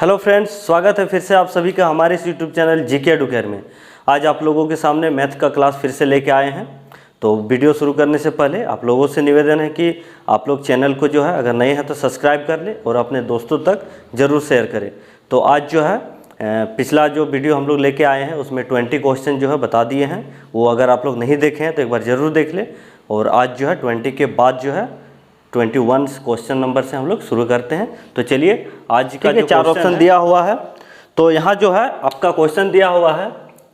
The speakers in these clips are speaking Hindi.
हेलो फ्रेंड्स, स्वागत है फिर से आप सभी का हमारे इस यूट्यूब चैनल जीके एडुकेयर में। आज आप लोगों के सामने मैथ का क्लास फिर से लेके आए हैं। तो वीडियो शुरू करने से पहले आप लोगों से निवेदन है कि आप लोग चैनल को जो है अगर नए हैं तो सब्सक्राइब कर लें और अपने दोस्तों तक ज़रूर शेयर करें। तो आज जो है पिछला जो वीडियो हम लोग लेके आए हैं उसमें 20 क्वेश्चन जो है बता दिए हैं। वो अगर आप लोग नहीं देखे हैं तो एक बार ज़रूर देख लें। और आज जो है 20 के बाद जो है 21 क्वेश्चन नंबर से हम लोग शुरू करते हैं। तो चलिए आज का जो 4 ऑप्शन दिया हुआ है, तो यहाँ जो है आपका क्वेश्चन दिया हुआ है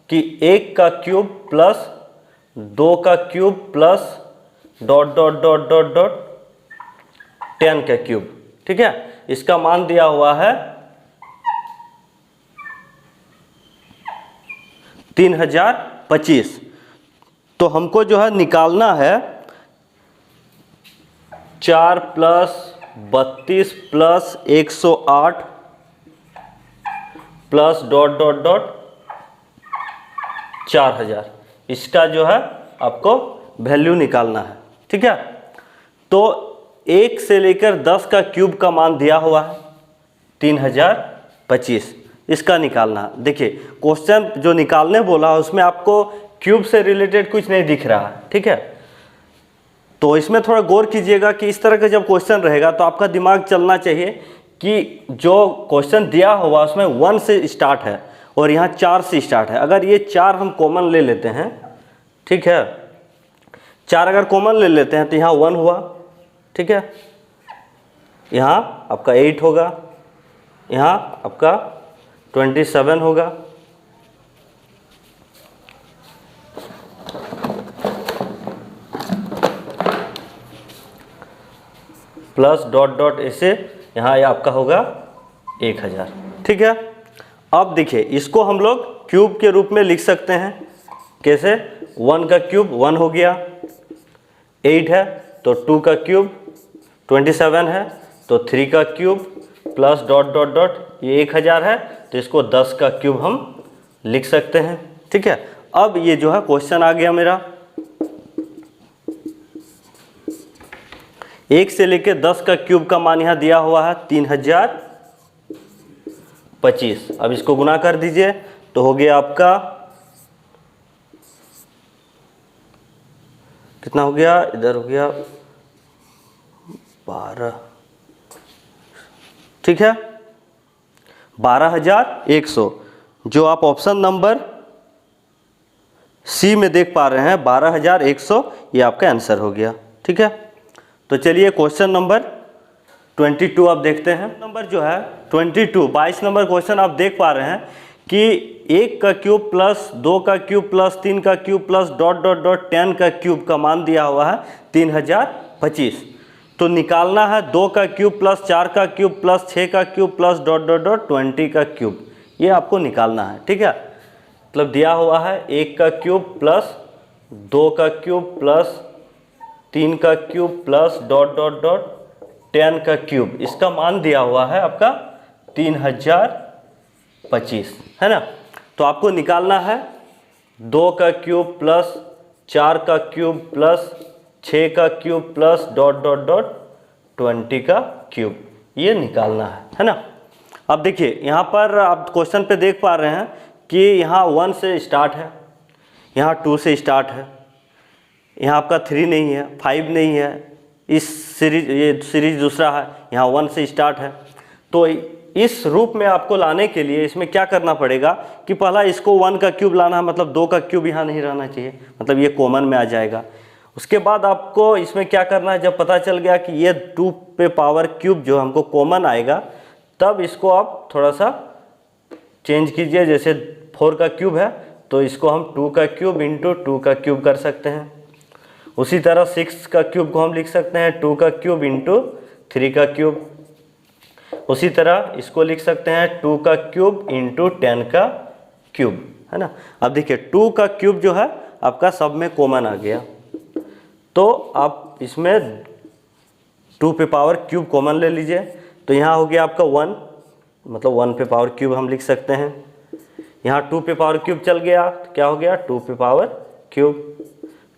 कि 1 का क्यूब प्लस 2 का cube plus dot dot dot dot dot 10 का क्यूब। ठीक है, इसका मान दिया हुआ है 3025। तो हमको जो है निकालना है 4 plus 32 plus 108 plus dot dot dot 4000। इसका जो है आपको वैल्यू निकालना है। ठीक है, तो 1 से लेकर 10 का क्यूब का मान दिया हुआ है 3025, इसका निकालना है। देखिए क्वेश्चन जो निकालने बोला है उसमें आपको क्यूब से रिलेटेड कुछ नहीं दिख रहा है। ठीक है, तो इसमें थोड़ा गौर कीजिएगा कि इस तरह का जब क्वेश्चन रहेगा तो आपका दिमाग चलना चाहिए कि जो क्वेश्चन दिया हुआ उसमें 1 से स्टार्ट है और यहाँ 4 से स्टार्ट है। अगर ये 4 हम कॉमन ले लेते हैं, ठीक है, 4 अगर कॉमन ले लेते हैं तो यहाँ 1 हुआ। ठीक है, यहाँ आपका 8 होगा, यहाँ आपका 27 होगा, प्लस डॉट डॉट ऐसे यहाँ ये आपका होगा 1000। ठीक है, अब देखिए इसको हम लोग क्यूब के रूप में लिख सकते हैं। कैसे? 1 का क्यूब 1 हो गया, 8 है तो 2 का क्यूब, 27 है तो 3 का cube, plus dot dot dot ये 1000 है तो इसको 10 का क्यूब हम लिख सकते हैं। ठीक है, अब ये जो है क्वेश्चन आ गया मेरा 1 से लेकर 10 का क्यूब का मान यहाँ दिया हुआ है 3025। अब इसको गुना कर दीजिए तो हो गया आपका कितना हो गया, इधर हो गया 12। ठीक है, 12100 जो आप ऑप्शन नंबर सी में देख पा रहे हैं 12100, ये आपका आंसर हो गया। ठीक है, तो चलिए क्वेश्चन नंबर 22 आप देखते हैं। नंबर जो है 22 नंबर क्वेश्चन आप देख पा रहे हैं कि 1 का क्यूब प्लस 2 का क्यूब प्लस 3 का cube plus dot dot dot 10 का क्यूब का मान दिया हुआ है 3025। तो निकालना है 2 का क्यूब प्लस 4 का क्यूब प्लस 6 का cube plus dot dot dot 20 का क्यूब, ये आपको निकालना है। ठीक है, मतलब दिया हुआ है 1 का क्यूब प्लस 2 का क्यूब प्लस 3 का cube plus dot dot dot 10 का क्यूब, इसका मान दिया हुआ है आपका 3025, है ना। तो आपको निकालना है 2 का क्यूब प्लस 4 का क्यूब प्लस 6 का cube plus dot dot dot 20 का क्यूब, ये निकालना है ना। अब देखिए यहाँ पर आप क्वेश्चन पे देख पा रहे हैं कि यहाँ 1 से स्टार्ट है, यहाँ 2 से स्टार्ट है, यहाँ आपका 3 नहीं है, 5 नहीं है, इस सीरीज ये सीरीज दूसरा है, यहाँ 1 से स्टार्ट है। तो इस रूप में आपको लाने के लिए इसमें क्या करना पड़ेगा कि पहला इसको 1 का क्यूब लाना है, मतलब 2 का क्यूब यहाँ नहीं रहना चाहिए, मतलब ये कॉमन में आ जाएगा। उसके बाद आपको इसमें क्या करना है, जब पता चल गया कि ये 2 पे पावर क्यूब जो हमको कॉमन आएगा, तब इसको आप थोड़ा सा चेंज कीजिए। जैसे 4 का क्यूब है तो इसको हम 2 का क्यूब इंटू 2 का क्यूब कर सकते हैं। उसी तरह 6 का क्यूब को हम लिख सकते हैं 2 का क्यूब इंटू 3 का क्यूब। उसी तरह इसको लिख सकते हैं 2 का क्यूब इंटू 10 का क्यूब, है ना। अब देखिए 2 का क्यूब जो है आपका सब में कॉमन आ गया, तो आप इसमें 2 पे पावर क्यूब कॉमन ले लीजिए। तो यहाँ हो गया आपका 1, मतलब 1 पे पावर क्यूब हम लिख सकते हैं। यहाँ 2 पे पावर क्यूब चल गया, क्या हो गया 2 पे पावर क्यूब।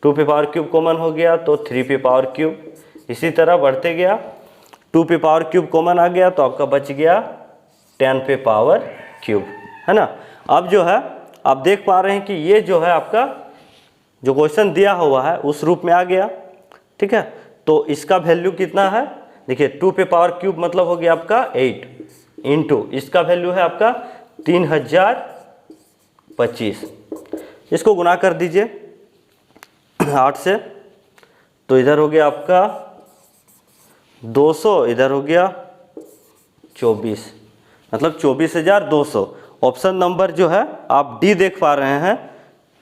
2 पे पावर क्यूब कॉमन हो गया तो 3 पे पावर क्यूब। इसी तरह बढ़ते गया 2 पे पावर क्यूब कॉमन आ गया तो आपका बच गया 10 पे पावर क्यूब, है ना। अब जो है आप देख पा रहे हैं कि ये जो है आपका जो क्वेश्चन दिया हुआ है उस रूप में आ गया, ठीक है। तो इसका वैल्यू कितना है, देखिए 2 पे पावर क्यूब मतलब हो गया आपका 8 इंटू इसका वैल्यू है आपका 3025। इसको गुना कर दीजिए 8 से, तो इधर हो गया आपका 200, इधर हो गया 24, मतलब 24,200। ऑप्शन नंबर जो है आप डी देख पा रहे हैं,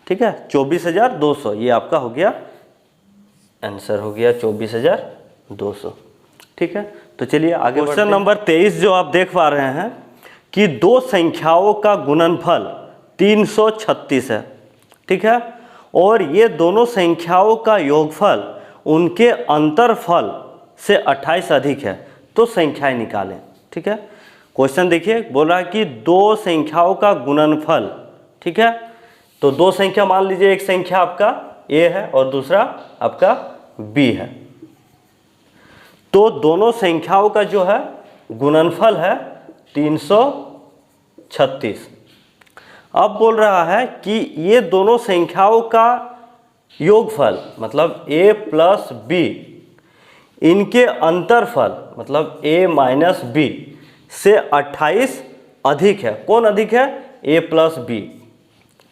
ठीक है, 24,200 ये आपका हो गया आंसर, हो गया 24,200, ठीक है। तो चलिए आगे। क्वेश्चन नंबर 23 जो आप देख पा रहे हैं कि दो संख्याओं का गुणनफल 336 है, ठीक है, और ये दोनों संख्याओं का योगफल उनके अंतरफल से 28 अधिक है, तो संख्याएं निकालें, ठीक है। क्वेश्चन देखिए, बोल रहा है कि दो संख्याओं का गुणनफल, ठीक है। तो दो संख्या मान लीजिए, एक संख्या आपका a है और दूसरा आपका b है, तो दोनों संख्याओं का जो है गुणनफल है 336। अब बोल रहा है कि ये दोनों संख्याओं का योगफल मतलब a प्लस b, इनके अंतरफल मतलब a माइनस b से 28 अधिक है। कौन अधिक है, a प्लस b,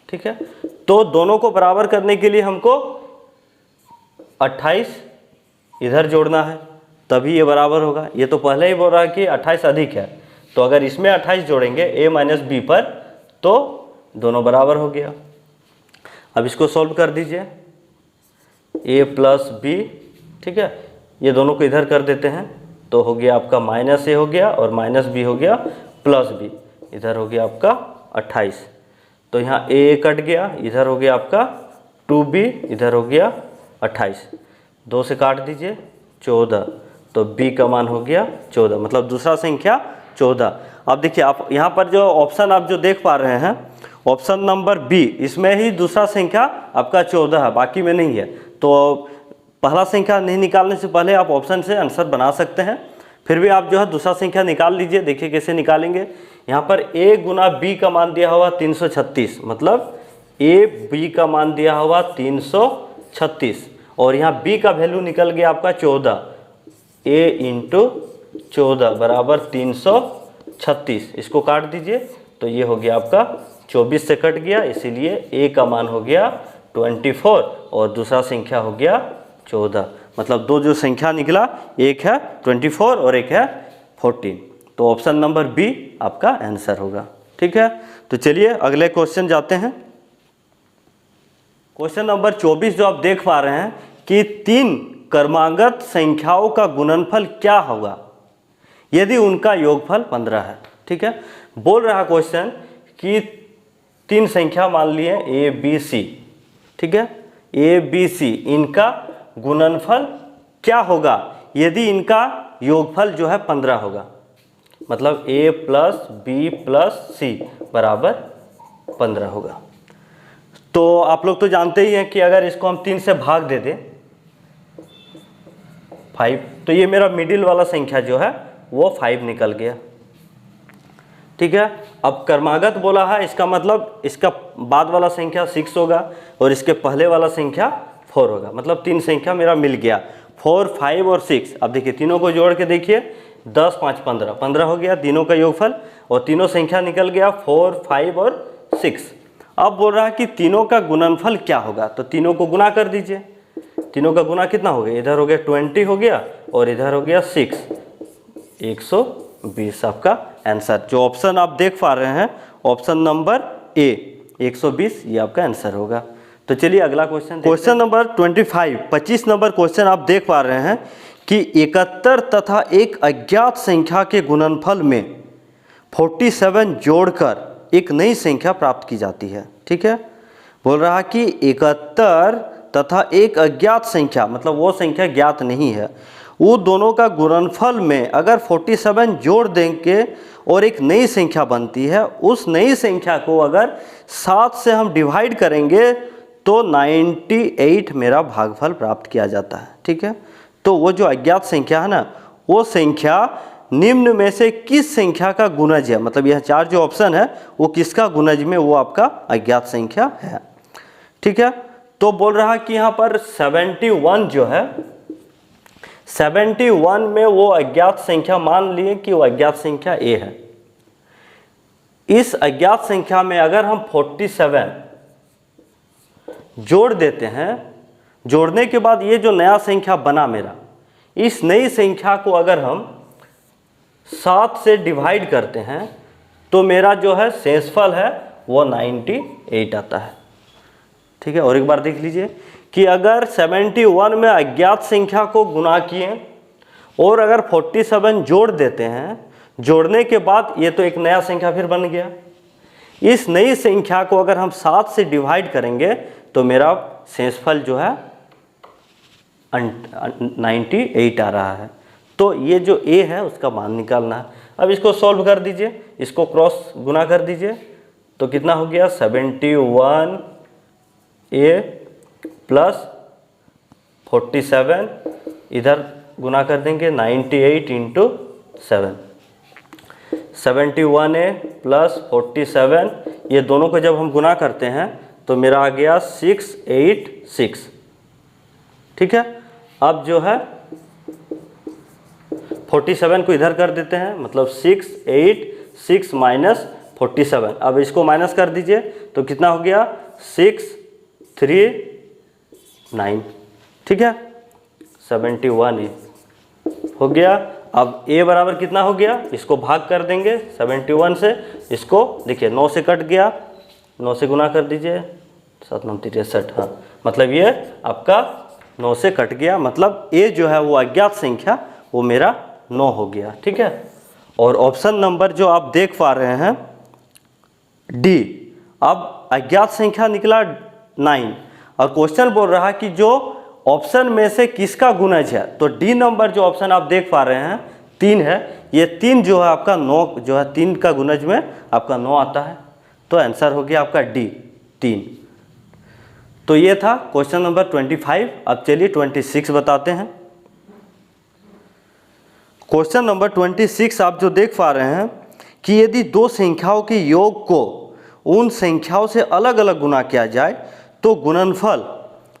ठीक है। तो दोनों को बराबर करने के लिए हमको 28 इधर जोड़ना है, तभी ये बराबर होगा। ये तो पहले ही बोल रहा है कि 28 अधिक है, तो अगर इसमें 28 जोड़ेंगे a माइनस b पर तो दोनों बराबर हो गया। अब इसको सॉल्व कर दीजिए, a प्लस b, ठीक है, ये दोनों को इधर कर देते हैं तो हो गया आपका माइनस a हो गया और माइनस b हो गया प्लस b, इधर हो गया आपका 28, तो यहाँ a कट गया, इधर हो गया आपका 2b, इधर हो गया 28, 2 से काट दीजिए 14, तो b का मान हो गया 14, मतलब दूसरा संख्या 14। अब देखिए आप यहाँ पर जो ऑप्शन आप जो देख पा रहे हैं, ऑप्शन नंबर बी, इसमें ही दूसरा संख्या आपका 14 है, बाकी में नहीं है। तो पहला संख्या नहीं निकालने से पहले आप ऑप्शन से आंसर बना सकते हैं, फिर भी आप जो है दूसरा संख्या निकाल लीजिए। देखिए कैसे निकालेंगे, यहाँ पर a गुना b का मान दिया हुआ 336, मतलब a b का मान दिया हुआ 336 और यहाँ b का वैल्यू निकल गया आपका 14, a इंटू 14 बराबर 336। इसको काट दीजिए तो ये हो गया आपका 24 से कट गया, इसीलिए a का मान हो गया 24 और दूसरा संख्या हो गया 14, मतलब दो जो संख्या निकला, एक है 24 और एक है 14, तो ऑप्शन नंबर बी आपका आंसर होगा, ठीक है। तो चलिए अगले क्वेश्चन जाते हैं। क्वेश्चन नंबर 24 जो आप देख पा रहे हैं कि तीन क्रमागत संख्याओं का गुणनफल क्या होगा यदि उनका योगफल 15 है, ठीक है। बोल रहा क्वेश्चन कि तीन संख्या मान लिए a b c, ठीक है, a b c, इनका गुणनफल क्या होगा यदि इनका योगफल जो है 15 होगा, मतलब a plus b plus c बराबर 15 होगा। तो आप लोग तो जानते ही हैं कि अगर इसको हम 3 से भाग दे दें 5, तो ये मेरा मिडिल वाला संख्या जो है वो 5 निकल गया, ठीक है। अब क्रमागत बोला है, इसका मतलब इसका बाद वाला संख्या 6 होगा और इसके पहले वाला संख्या 4 होगा, मतलब तीन संख्या मेरा मिल गया 4, 5 और 6। अब देखिए तीनों को जोड़ के देखिए 10, 5, 15, 15 हो गया तीनों का योगफल और तीनों संख्या निकल गया 4, 5 और 6। अब बोल रहा है कि तीनों का गुणनफल क्या होगा, तो तीनों को गुना कर दीजिए। तीनों का गुना कितना हो गया, इधर हो गया 20 हो गया और इधर हो गया 6, 120 आपका आंसर। जो ऑप्शन आप देख पा रहे हैं ऑप्शन नंबर ए 120 ये आपका आंसर होगा। तो चलिए अगला question, question number 25 number question आप देख पा रहे हैं कि 71 तथा एक अज्ञात संख्या के गुणनफल में 47 जोड़कर एक नई संख्या प्राप्त की जाती है, ठीक है। बोल रहा कि 71 तथा एक अज्ञात संख्या, मतलब वो संख्या ज्ञात नहीं है, वो दोनों का गुणनफल में अगर 47 जोड़ देंगे और एक नई संख्या बनती है, उस नई संख्या को अगर 7 से हम डिवाइड करेंगे तो 98 मेरा भागफल प्राप्त किया जाता है, ठीक है। तो वो जो अज्ञात संख्या है ना, वो संख्या निम्न में से किस संख्या का गुणज है, मतलब यह 4 जो ऑप्शन है वो किसका गुणज में वो आपका अज्ञात संख्या है। ठीक है, तो बोल रहा कि यहाँ पर 71 जो है 71 में वो अज्ञात संख्या, मान लिए कि वो अज्ञात संख्या ए है। इस अज्ञात संख्या में अगर हम 47 जोड़ देते हैं, जोड़ने के बाद ये जो नया संख्या बना मेरा, इस नई संख्या को अगर हम 7 से डिवाइड करते हैं तो मेरा जो है शेषफल है वो 98 आता है। ठीक है, और एक बार देख लीजिए कि अगर 71 में अज्ञात संख्या को गुणा किए और अगर 47 जोड़ देते हैं, जोड़ने के बाद ये तो एक नया संख्या फिर बन गया। इस नई संख्या को अगर हम 7 से डिवाइड करेंगे तो मेरा शेषफल जो है 98 आ रहा है। तो ये जो a है उसका मान निकालना है। अब इसको सॉल्व कर दीजिए, इसको क्रॉस गुना कर दीजिए तो कितना हो गया 71 a प्लस 47, इधर गुना कर देंगे 98 इंटू 7, 71a प्लस 47, ये दोनों को जब हम गुना करते हैं तो मेरा आ गया 686। ठीक है, अब जो है 47 को इधर कर देते हैं, मतलब 686 माइनस 47। अब इसको माइनस कर दीजिए तो कितना हो गया 639। ठीक है, 71 ए हो गया। अब a बराबर कितना हो गया, इसको भाग कर देंगे 71 से, इसको देखिए 9 से कट गया, 9 से गुना कर दीजिए 7 9 63, हाँ मतलब ये आपका 9 से कट गया, मतलब a जो है वो अज्ञात संख्या वो मेरा 9 हो गया। ठीक है, और ऑप्शन नंबर जो आप देख पा रहे हैं डी, अब अज्ञात संख्या निकला 9 और क्वेश्चन बोल रहा है कि जो ऑप्शन में से किसका गुणज है, तो डी नंबर जो ऑप्शन आप देख पा रहे हैं 3 है, ये 3 जो है आपका 9 जो है 3 का गुणज में आपका 9 आता है, तो आंसर हो गया आपका डी 3। तो ये था क्वेश्चन नंबर 25। अब चलिए 26 बताते हैं। क्वेश्चन नंबर 26 आप जो देख पा रहे हैं कि यदि दो संख्याओं के योग को उन संख्याओं से अलग अलग गुना किया जाए तो गुणनफल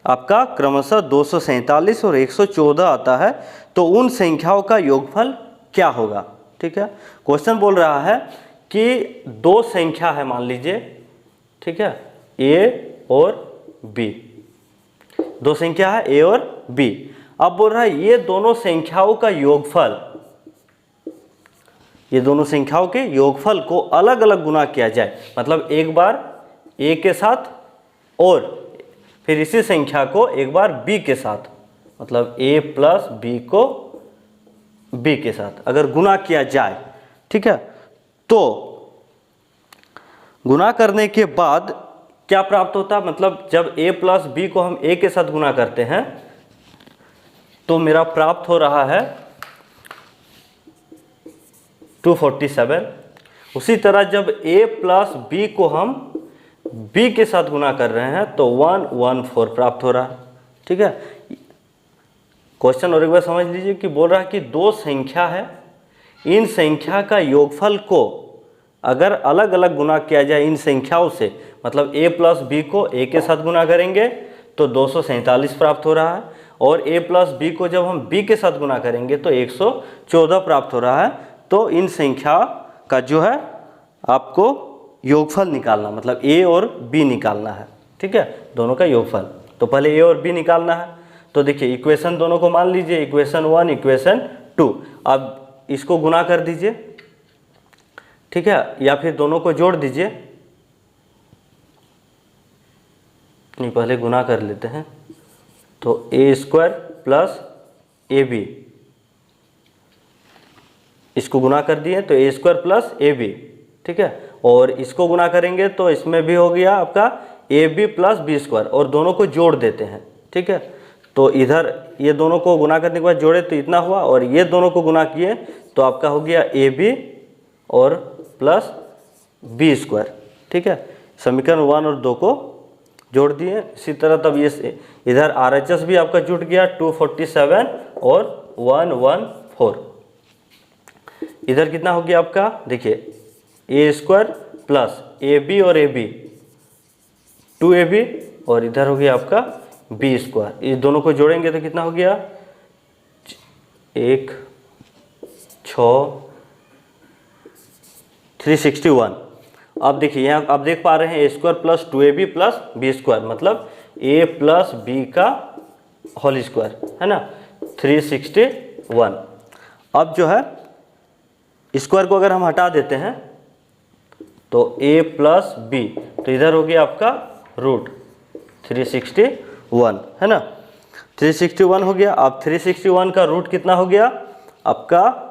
आपका क्रमशः 247 और 114 आता है, तो उन संख्याओं का योगफल क्या होगा। ठीक है, क्वेश्चन बोल रहा है कि दो संख्या है मान लीजिए, ठीक है, ए और बी, दो संख्या है ए और बी। अब बोल रहा है ये दोनों संख्याओं का योगफल, ये दोनों संख्याओं के योगफल को अलग अलग गुना किया जाए, मतलब एक बार a के साथ और फिर इसी संख्या को एक बार b के साथ, मतलब a प्लस b को b के साथ अगर गुना किया जाए। ठीक है, तो गुना करने के बाद क्या प्राप्त होता, मतलब जब a प्लस b को हम a के साथ गुना करते हैं तो मेरा प्राप्त हो रहा है 247। उसी तरह जब a प्लस b को हम b के साथ गुना कर रहे हैं तो 114 प्राप्त हो रहा है। ठीक है, क्वेश्चन और एक बार समझ लीजिए कि बोल रहा है कि दो संख्या है, इन संख्या का योगफल को अगर अलग अलग गुना किया जाए इन संख्याओं से, मतलब a प्लस b को a के साथ गुना करेंगे तो 247 प्राप्त हो रहा है, और a प्लस b को जब हम b के साथ गुना करेंगे तो 114 प्राप्त हो रहा है। तो इन संख्या का जो है आपको योगफल निकालना, मतलब a और b निकालना है। ठीक है, दोनों का योगफल, तो पहले a और b निकालना है। तो देखिए इक्वेशन दोनों को मान लीजिए, इक्वेशन 1 इक्वेशन 2, अब इसको गुना कर दीजिए। ठीक है, या फिर दोनों को जोड़ दीजिए, नहीं पहले गुना कर लेते हैं, तो a square plus A B, इसको गुना कर दिए तो a square plus A B. ठीक है, और इसको गुना करेंगे तो इसमें भी हो गया आपका A B plus B square, और दोनों को जोड़ देते हैं। ठीक है, तो इधर ये दोनों को गुना करने के बाद जोड़े तो इतना हुआ, और ये दोनों को गुना किए तो आपका हो गया ए बी और प्लस बी स्क्वायर। ठीक है, समीकरण 1 और 2 को जोड़ दिए। इसी तरह तब ये इधर RHS भी आपका जुट गया 247 और 114। इधर कितना हो गया आपका, देखिए ए स्क्वायर प्लस ए बी और ए बी 2ab, और इधर हो गया आपका बी स्क्वायर। इस दोनों को जोड़ेंगे तो कितना हो गया 1 6 361। अब देखिए यहाँ आप देख पा रहे हैं A square plus 2ab plus B square, मतलब a प्लस बी का होल स्क्वायर है ना 361। अब जो है स्क्वायर को अगर हम हटा देते हैं तो a प्लस बी, तो इधर हो गया आपका रूट 361 है ना, 361 हो गया। अब 361 का रूट कितना हो गया आपका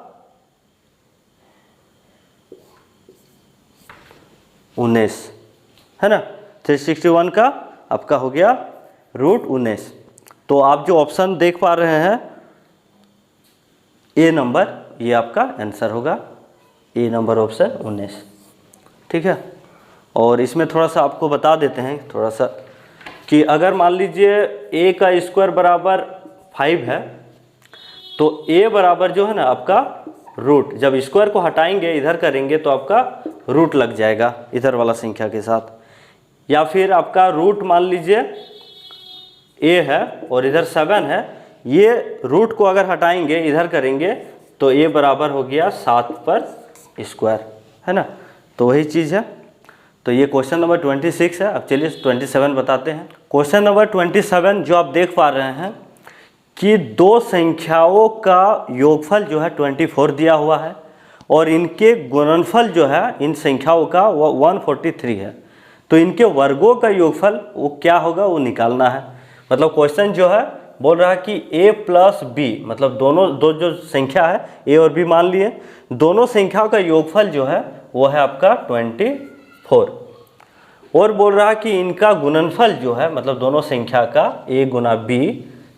19 है ना, 361 का आपका हो गया रूट 19। तो आप जो ऑप्शन देख पा रहे हैं ए नंबर, ये आपका आंसर होगा, ए नंबर ऑप्शन 19, ठीक है। और इसमें थोड़ा सा आपको बता देते हैं थोड़ा सा कि अगर मान लीजिए a का स्क्वायर बराबर 5 है तो a बराबर जो है ना आपका रूट, जब स्क्वायर को हटाएंगे इधर करेंगे तो आपका रूट लग जाएगा इधर वाला संख्या के साथ, या फिर आपका रूट मान लीजिए a है और इधर 7 है, ये रूट को अगर हटाएंगे इधर करेंगे तो a बराबर हो गया 7 पर स्क्वायर है ना, तो वही चीज़ है। तो ये क्वेश्चन नंबर 26 है। अब चलिए 27 बताते हैं। क्वेश्चन नंबर 27 जो आप देख पा रहे हैं कि दो संख्याओं का योगफल जो है 24 दिया हुआ है और इनके गुणनफल जो है इन संख्याओं का वो 143 है, तो इनके वर्गों का योगफल वो क्या होगा वो निकालना है। मतलब क्वेश्चन जो है बोल रहा है कि a प्लस बी, मतलब दो जो संख्या है a और b मान लिए, दोनों संख्याओं का योगफल जो है वो है आपका 24, और बोल रहा है कि इनका गुणनफल जो है मतलब दोनों संख्या का a गुना b,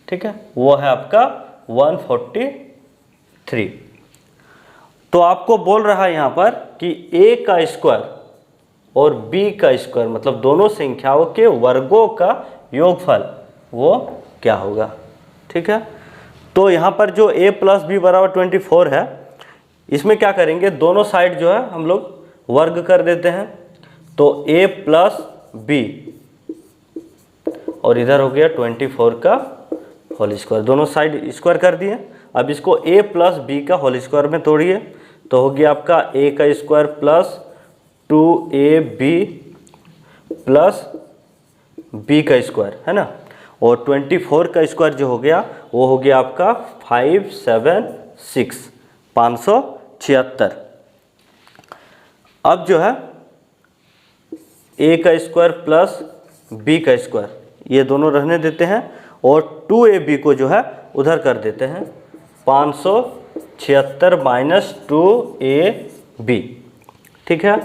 ठीक है, वो है आपका 143। तो आपको बोल रहा है यहाँ पर कि a का स्क्वायर और b का स्क्वायर मतलब दोनों संख्याओं के वर्गों का योगफल वो क्या होगा, ठीक है। तो यहाँ पर जो a प्लस बी बराबर 24 है, इसमें क्या करेंगे दोनों साइड जो है हम लोग वर्ग कर देते हैं, तो a प्लस बी और इधर हो गया 24 का होल स्क्वायर, दोनों साइड स्क्वायर कर दिए। अब इसको a प्लस बी का होल स्क्वायर में तोड़िए तो हो गया आपका a का square plus 2ab plus b का स्क्वायर है ना, और 24 का स्क्वायर जो हो गया वो हो गया आपका 576। अब जो है a का स्क्वायर प्लस b का स्क्वायर ये दोनों रहने देते हैं और 2ab को जो है उधर कर देते हैं, 576 माइनस 2ab, ठीक है।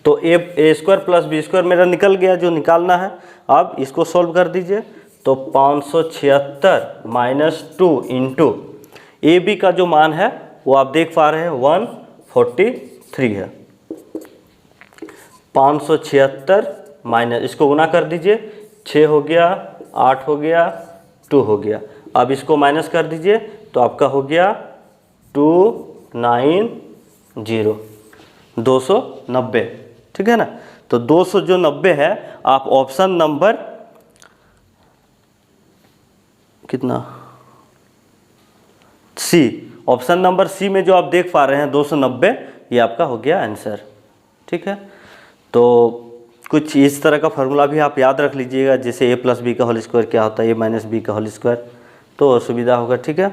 तो a square plus b square मेरा निकल गया जो निकालना है। अब इसको सॉल्व कर दीजिए तो 576 माइनस 2 इंटू ए बी का जो मान है वो आप देख पा रहे हैं 143 है। 576 माइनस इसको गुना कर दीजिए, 6 हो गया, 8 हो गया, 2 हो गया। अब इसको माइनस कर दीजिए तो आपका हो गया 290, 290, ठीक है ना। तो 290 है, आप ऑप्शन नंबर कितना सी, ऑप्शन नंबर सी में जो आप देख पा रहे हैं 290, ये आपका हो गया आंसर, ठीक है। तो कुछ इस तरह का फार्मूला भी आप याद रख लीजिएगा, जैसे a प्लस बी का होल स्क्वायर क्या होता है, a माइनस बी का होल स्क्वायर, तो सुविधा होगा, ठीक है।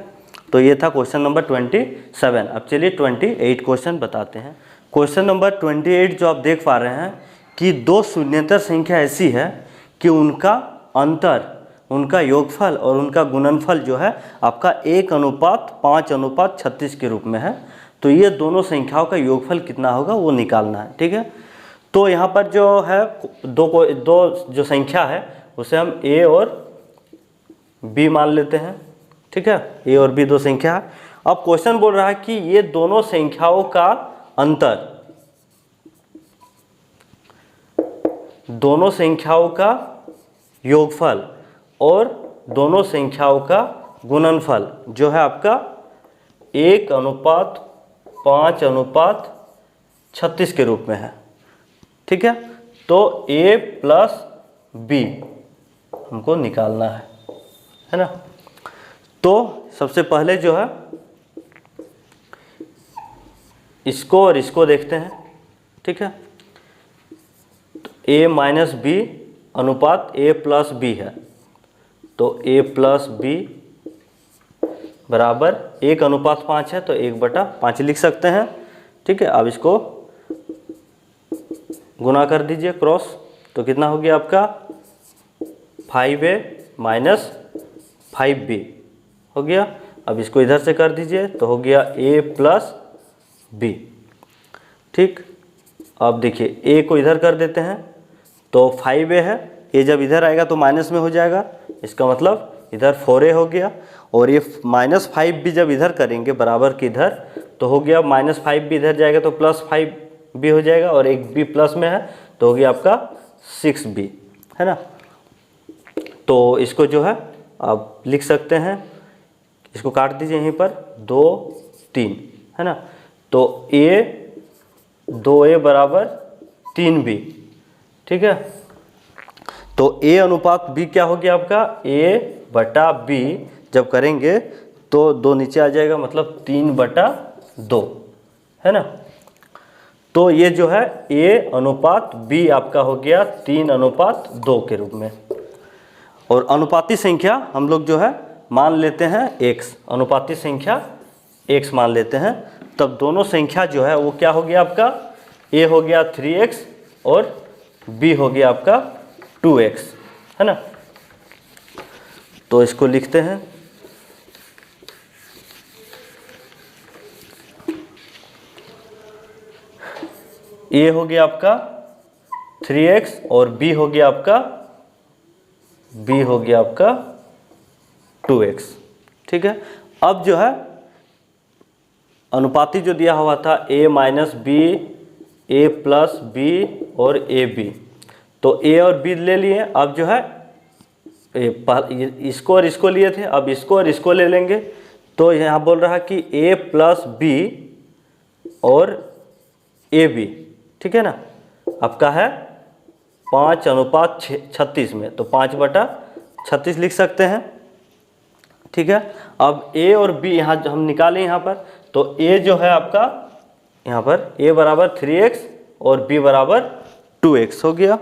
तो ये था क्वेश्चन नंबर 27। अब चलिए 28 क्वेश्चन बताते हैं। क्वेश्चन नंबर 28 जो आप देख पा रहे हैं कि दो शून्येतर संख्या ऐसी है कि उनका अंतर, उनका योगफल और उनका गुणनफल जो है आपका 1:5:36 के रूप में है। तो ये दोनों संख्याओं का योगफल कितना होगा वो निकालना है, ठीक है। तो यहाँ पर जो है दो जो संख्या है उसे हम a और b मान लेते हैं, ठीक है, a और b दो संख्या है। अब क्वेश्चन बोल रहा है कि ये दोनों संख्याओं का अंतर, दोनों संख्याओं का योगफल और दोनों संख्याओं का गुणनफल जो है आपका 1:5 5:36 के रूप में है। ठीक है, तो A प्लस B हमको निकालना है ना। तो सबसे पहले जो है इसको और इसको देखते हैं। ठीक है, तो A माइनस B अनुपात A प्लस B है, तो A प्लस B बराबर 1:5 है, तो 1/5 लिख सकते हैं। ठीक है, अब इसको गुना कर दीजिए क्रॉस, तो कितना हो गया आपका 5A माइनस 5B हो गया। अब इसको इधर से कर दीजिए तो हो गया A प्लस B। ठीक, अब देखिए A को इधर कर देते हैं तो 5A है, A जब इधर आएगा तो माइनस में हो जाएगा, इसका मतलब इधर 4A हो गया। और ये -5B जब इधर करेंगे बराबर के इधर तो हो गया -5B इधर जाएगा तो +5B हो जाएगा, और एक B प्लस में है तो हो गया आपका 6B, है ना। तो इसको जो है आप लिख सकते हैं, इसको काट दीजिए यहीं पर 2 3, है ना। तो A 2A बराबर 3B। ठीक है, तो A अनुपात B क्या हो गया आपका A/B जब करेंगे तो 2 नीचे आ जाएगा, मतलब 3/2, है ना। तो ये जो है A अनुपात B आपका हो गया 3:2 के रूप में। और अनुपाती संख्या हम लोग जो है मान लेते हैं x, अनुपाती संख्या x मान लेते हैं, तब दोनों संख्या जो है वो क्या हो गया आपका A हो गया 3x और B हो गया आपका 2x, है ना। तो इसको लिखते हैं, A हो गया आपका 3x और B हो गया आपका 2x। ठीक है, अब जो है अनुपाती जो दिया हुआ था A minus B, A plus B और AB, तो A और B ले लिए। अब जो है इसको और इसको लिए थे, अब इसको और इसको ले लेंगे। तो यहाँ बोल रहा है कि A प्लस B और AB, ठीक है ना, आपका है 5:36 में, तो 5/36 लिख सकते हैं। ठीक है, अब A और B यहाँ हम निकालें यहाँ पर, तो A जो है आपका यहाँ पर A बराबर 3x और B बराबर 2x हो गया।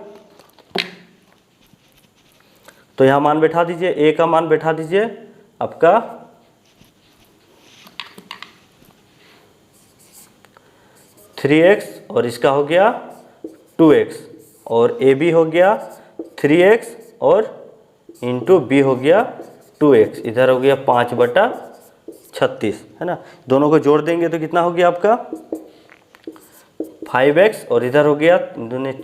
तो यहाँ मान बैठा दीजिए, A का मान बैठा दीजिए आपका 3x और इसका हो गया 2x, और AB हो गया 3x और इंटू B हो गया 2x, इधर हो गया 5/36, है ना। दोनों को जोड़ देंगे तो कितना हो गया आपका 5x, और इधर हो गया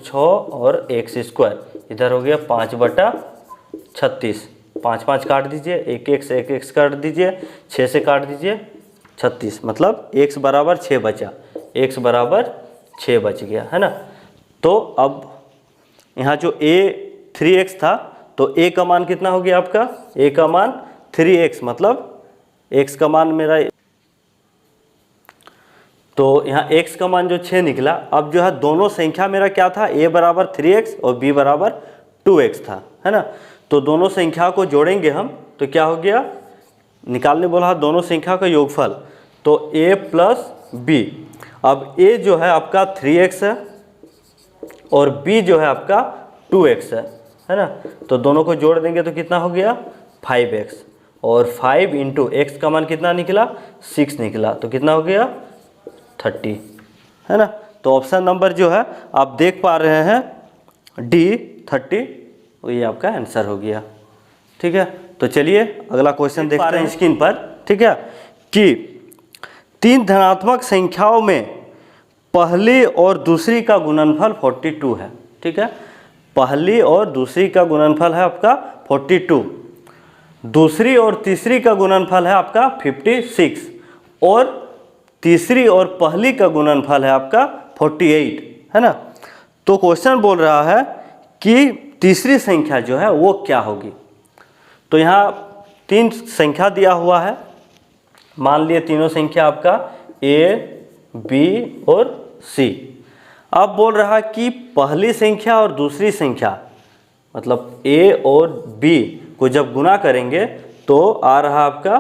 6 और x², इधर हो गया 5/36। 5 काट दीजिए, एक x काट दीजिए, 6 से काट दीजिए 36, मतलब x बराबर 6 बचा, x बराबर 6 बच गया, है ना। तो अब यहाँ जो A 3x था, तो A का मान कितना हो गया आपका, A का मान 3x, मतलब x का मान मेरा, तो यहाँ x का मान जो 6 निकला। अब जो है दोनों संख्या मेरा क्या था, A बराबर 3x और B बराबर 2x था, है ना। तो दोनों संख्या को जोड़ेंगे हम तो क्या हो गया, निकालने बोला दोनों संख्या का योगफल, तो A प्लस B। अब A जो है आपका 3x है और B जो है आपका 2x है ना। तो दोनों को जोड़ देंगे तो कितना हो गया 5x, और 5 इंटू x का मान कितना निकला 6 निकला, तो कितना हो गया 30, है ना। तो ऑप्शन नंबर जो है आप देख पा रहे हैं D 30, ये आपका आंसर हो गया। ठीक है, तो चलिए अगला क्वेश्चन देखते हैं स्क्रीन पर। ठीक है, कि 3 धनात्मक संख्याओं में पहली और दूसरी का गुणनफल 42 है। ठीक है, पहली और दूसरी का गुणनफल है आपका 42, दूसरी और तीसरी का गुणनफल है आपका 56, और तीसरी और पहली का गुणनफल है आपका 48, है ना। तो क्वेश्चन बोल रहा है कि तीसरी संख्या जो है वो क्या होगी। तो यहाँ 3 संख्या दिया हुआ है, मान लिए तीनों संख्या आपका A बी और सी। अब बोल रहा कि पहली संख्या और दूसरी संख्या मतलब ए और बी को जब गुना करेंगे तो आ रहा आपका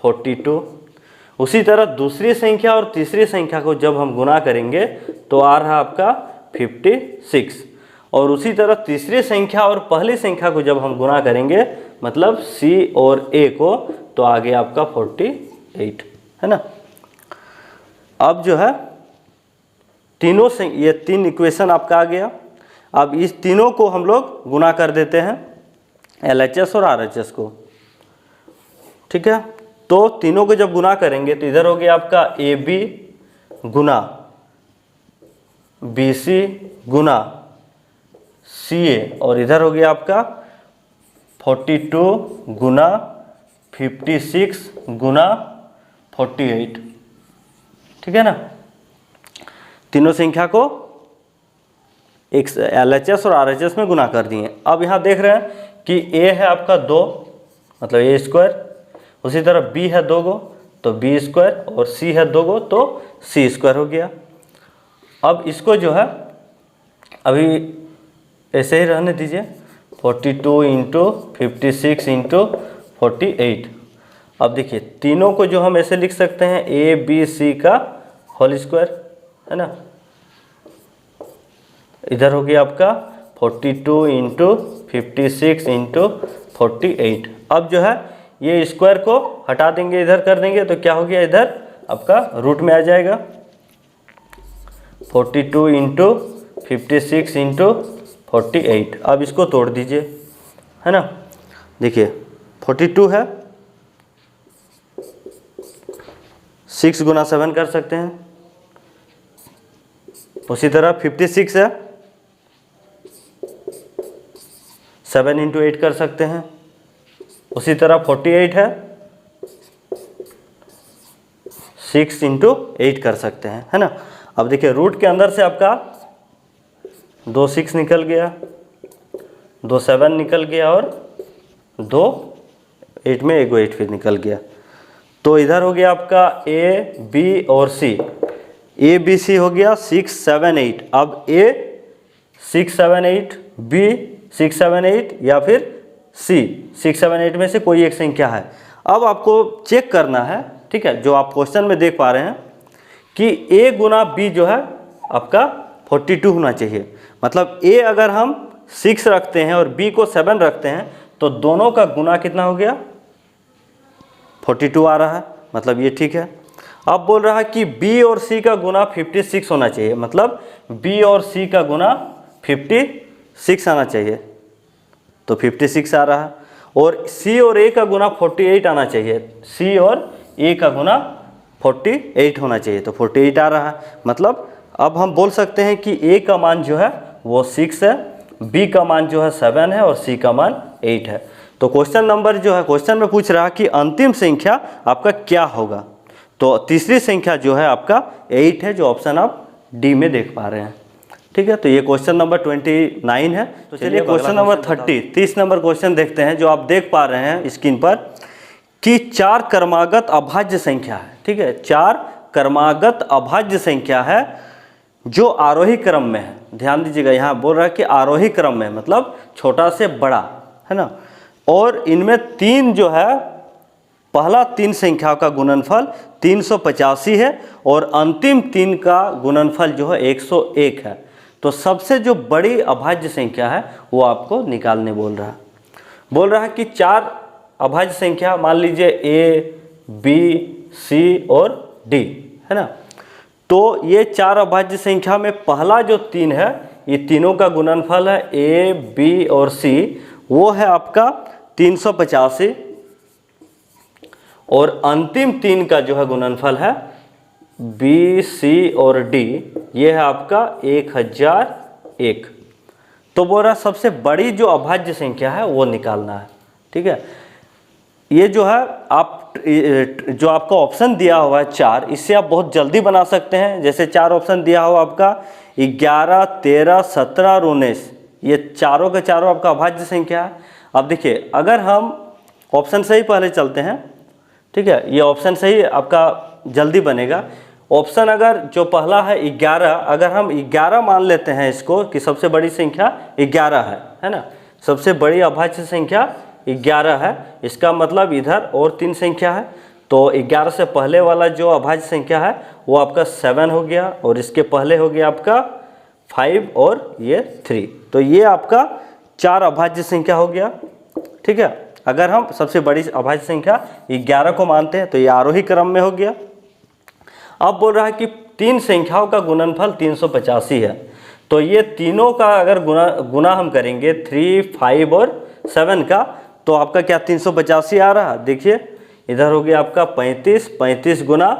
42। उसी तरह दूसरी संख्या और तीसरी संख्या को जब हम गुना करेंगे तो आ रहा आपका 56। और उसी तरह तीसरी संख्या और पहली संख्या को जब हम गुना करेंगे मतलब सी और ए को तो आ गया आपका 48, है ना। अब जो है तीनों से ये 3 इक्वेशन आपका आ गया। अब इस तीनों को हम लोग गुना कर देते हैं LHS और RHS को, ठीक है। तो तीनों को जब गुना करेंगे तो इधर हो गया आपका AB गुना BC गुना CA और इधर हो गया आपका 42 गुना 56 गुना 48, ठीक है ना। तीनों संख्या को एक LHS और RHS में गुना कर दिए। अब यहाँ देख रहे हैं कि A है आपका 2 मतलब A स्क्वायर, उसी तरह B है 2 गो तो B स्क्वायर और C है 2 गो तो C स्क्वायर हो गया। अब इसको जो है अभी ऐसे ही रहने दीजिए 42 इंटू 56 इंटू 48। अब देखिए तीनों को जो हम ऐसे लिख सकते हैं ABC का होल स्क्वायर, है ना। इधर हो गया आपका 42 इंटू 56 इंटू 48। अब जो है ये स्क्वायर को हटा देंगे, इधर कर देंगे तो क्या हो गया, इधर आपका रूट में आ जाएगा 42 इंटू 56 इंटू 48। अब इसको तोड़ दीजिए, है ना। देखिए 42 है, 6 गुना 7 कर सकते हैं। उसी तरह 56 है, 7 इंटू 8 कर सकते हैं। उसी तरह 48 है, 6 इंटू 8 कर सकते हैं, है ना। अब देखिए रूट के अंदर से आपका 2 6 निकल गया, 2 7 निकल गया और 2 8 में 1 8 फिर निकल गया। तो इधर हो गया आपका A B और C, ABC हो गया 6 7 8। अब A 6 7 8, B 6 7 8 या फिर C 6 7 8 में से कोई एक संख्या है। अब आपको चेक करना है, ठीक है, जो आप क्वेश्चन में देख पा रहे हैं कि A गुना B जो है आपका 42 होना चाहिए। मतलब A अगर हम 6 रखते हैं और B को 7 रखते हैं तो दोनों का गुना कितना हो गया, 42 आ रहा है, मतलब ये ठीक है। अब बोल रहा है कि B और C का गुना 56 होना चाहिए, मतलब B और C का गुना 56 आना चाहिए, तो 56 आ रहा है। और C और A का गुना 48 आना चाहिए, C और A का गुना 48 होना चाहिए, तो 48 आ रहा है। मतलब अब हम बोल सकते हैं कि A का मान जो है वो 6 है, B का मान जो है 7 है और C का मान 8 है। तो क्वेश्चन नंबर जो है क्वेश्चन में पूछ रहा है कि अंतिम संख्या आपका क्या होगा। तो तीसरी संख्या जो है आपका 8 है, जो ऑप्शन आप डी में देख पा रहे हैं, ठीक है। तो ये क्वेश्चन नंबर 29 है। तो चलिए क्वेश्चन नंबर 30 नंबर क्वेश्चन देखते हैं, जो आप देख पा रहे हैं स्क्रीन पर कि 4 क्रमागत अभाज्य संख्या है, ठीक है। 4 क्रमागत अभाज्य संख्या है जो आरोही क्रम में है। ध्यान दीजिएगा, यहाँ बोल रहा है कि आरोही क्रम में, मतलब छोटा से बड़ा, है ना। और इनमें 3 जो है, पहला 3 संख्या का गुणनफल 385 है और अंतिम 3 का गुणनफल जो है 101 है। तो सबसे जो बड़ी अभाज्य संख्या है वो आपको निकालने बोल रहा है कि 4 अभाज्य संख्या मान लीजिए A B C और D, है ना। तो ये 4 अभाज्य संख्या में पहला जो 3 है, ये तीनों का गुणनफल है A B और C, वो है आपका 385 और अंतिम 3 का जो है गुणनफल है B C और D, ये है आपका 1001। तो बोल रहा सबसे बड़ी जो अभाज्य संख्या है वो निकालना है, ठीक है। ये जो है आप जो आपका ऑप्शन दिया हुआ है 4, इससे आप बहुत जल्दी बना सकते हैं। जैसे 4 ऑप्शन दिया हुआ आपका 11 13 17 और 19, ये चारों के चारों आपका अभाज्य संख्या है। अब देखिए अगर हम ऑप्शन से ही पहले चलते हैं, ठीक है, ये ऑप्शन से ही आपका जल्दी बनेगा। ऑप्शन अगर जो पहला है 11, अगर हम 11 मान लेते हैं इसको कि सबसे बड़ी संख्या 11 है ना, सबसे बड़ी अभाज्य संख्या 11 है, इसका मतलब इधर और 3 संख्या है, तो 11 से पहले वाला जो अभाज्य संख्या है वो आपका 7 हो गया, और इसके पहले हो गया आपका 5 और ये 3, तो ये आपका 4 अभाज्य संख्या हो गया। ठीक है, अगर हम सबसे बड़ी अभाज्य संख्या 11 को मानते हैं तो ये आरोही क्रम में हो गया। अब बोल रहा है कि 3 संख्याओं का गुणनफल 385 है, तो ये तीनों का अगर गुना हम करेंगे 3, 5 और 7 का, तो आपका क्या 385 आ रहा है। देखिए इधर हो गया आपका 35, 35 गुना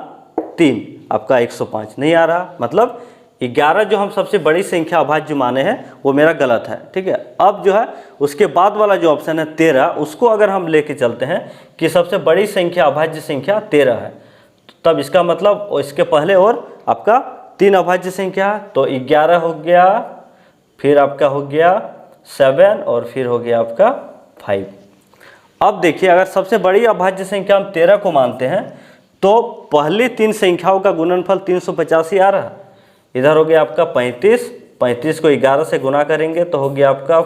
3 आपका 105 नहीं आ रहा, मतलब 11 जो हम सबसे बड़ी संख्या अभाज्य माने हैं वो मेरा गलत है। ठीक है, अब जो है उसके बाद वाला जो ऑप्शन है 13, उसको अगर हम लेके चलते हैं कि सबसे बड़ी संख्या अभाज्य संख्या 13 है, तब इसका मतलब इसके पहले और आपका 3 अभाज्य संख्या है, तो 11 हो गया, फिर आपका हो गया 7 और फिर हो गया आपका 5। अब देखिए अगर सबसे बड़ी अभाज्य संख्या हम 13 को मानते हैं तो पहली 3 संख्याओं का गुणनफल 385 आ रहा है। इधर हो गया आपका 35, 35 को 11 से गुना करेंगे तो हो गया आपका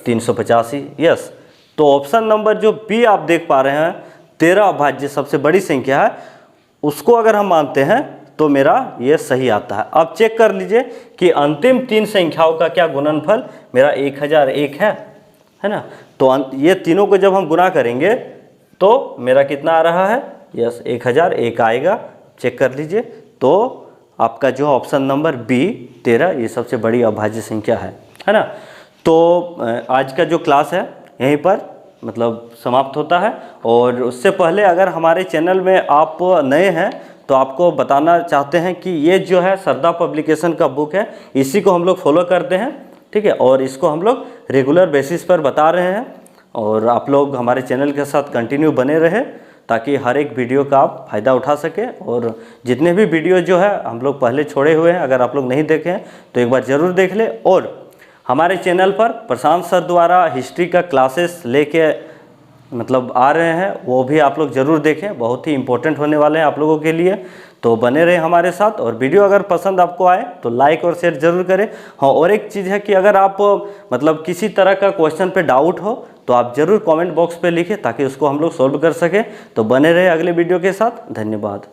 385। यस, तो ऑप्शन नंबर जो बी आप देख पा रहे हैं 13 अभाज्य सबसे बड़ी संख्या है, उसको अगर हम मानते हैं तो मेरा ये सही आता है। अब चेक कर लीजिए कि अंतिम 3 संख्याओं का क्या गुणनफल मेरा 1001 है ना, तो ये तीनों को जब हम गुना करेंगे तो मेरा कितना आ रहा है, यस 1001 आएगा। चेक कर लीजिए, तो आपका जो ऑप्शन नंबर बी 13 ये सबसे बड़ी अभाज्य संख्या है ना। तो आज का जो क्लास है यहीं पर मतलब समाप्त होता है, और उससे पहले अगर हमारे चैनल में आप नए हैं तो आपको बताना चाहते हैं कि ये जो है सरदा पब्लिकेशन का बुक है, इसी को हम लोग फॉलो करते हैं। ठीक है, और इसको हम लोग रेगुलर बेसिस पर बता रहे हैं, और आप लोग हमारे चैनल के साथ कंटिन्यू बने रहें ताकि हर एक वीडियो का आप फ़ायदा उठा सकें। और जितने भी वीडियो जो है हम लोग पहले छोड़े हुए हैं, अगर आप लोग नहीं देखे हैं तो एक बार ज़रूर देख लें। और हमारे चैनल पर प्रशांत सर द्वारा हिस्ट्री का क्लासेस लेके मतलब आ रहे हैं, वो भी आप लोग ज़रूर देखें, बहुत ही इंपॉर्टेंट होने वाले हैं आप लोगों के लिए। तो बने रहे हमारे साथ, और वीडियो अगर पसंद आपको आए तो लाइक और शेयर ज़रूर करें। हाँ, और एक चीज़ है कि अगर आप मतलब किसी तरह का क्वेश्चन पे डाउट हो तो आप ज़रूर कमेंट बॉक्स पे लिखें ताकि उसको हम लोग सॉल्व कर सकें। तो बने रहे अगले वीडियो के साथ। धन्यवाद।